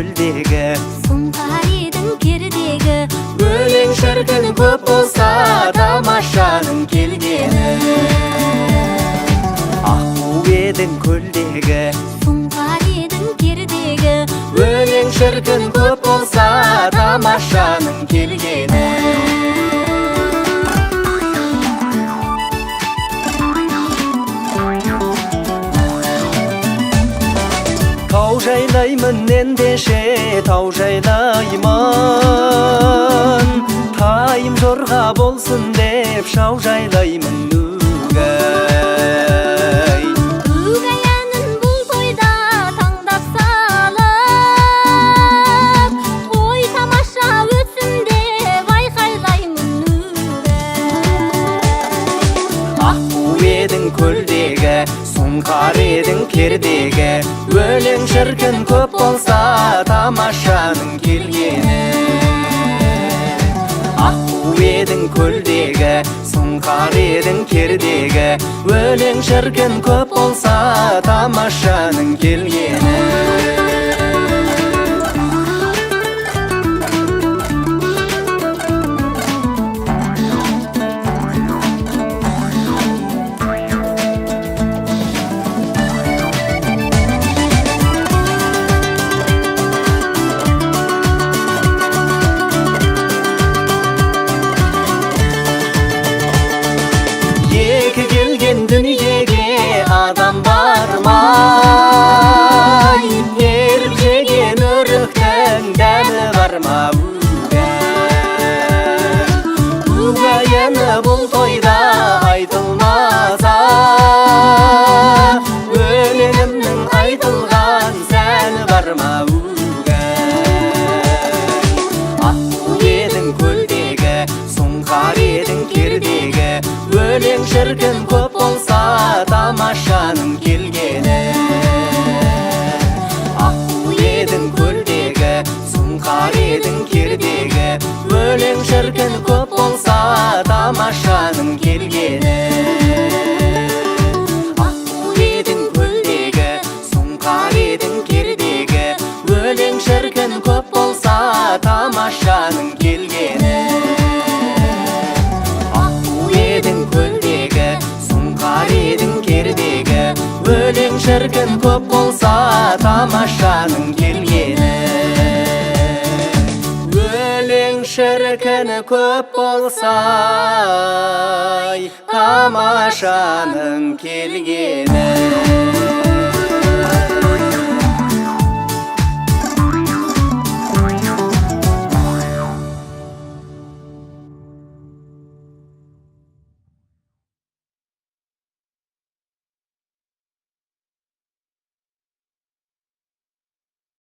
көлдегі, сұңқаридың кердегі. өлең шіркін көп болса тамашаның келгені. Аққу едің көлдегі, сұңқаридың кердегі. өлең шіркін көп болса тамашаның келгені. Тау жайлаймын ендеше, тау жайлаймын, тайым жорға болсын деп шау жайлаймын өгей. Өгей әнін бұл тойда таңдап салып, ой тамаша өтсін деп айқайлаймын өгей. Аққу едің көлдегі, сұңқар едің кердегі, өлең шіркін көп болса тамашаның келгені. Аққу едің көлдегі, сұңқар едің кердегі, өлең шіркін көп болса тамашаның келгені. Екі келген дүниеге адам бармай, еріп жеген өріктің дәмі бар ма өгей? Өгей әні бұл тойда айтылмаса, өлеңімнің айтылған сәні бар ма өгей? Аққу едің көлдегі, сұңқар едің кердегі, өлең шіркін көп болса тамашаның келгені. Аққу едің көлдегі, сұңқар едің кердегі, өлең шіркін көп болса тамашаның келгені. Аққу едің көлдегі, сұңқар едің кердегі, өлең шіркін көп болса тамашаның келгені. Өлең шіркін көп болса тамашаның келгені. Өлең шіркін көп болса тамашаның келгені.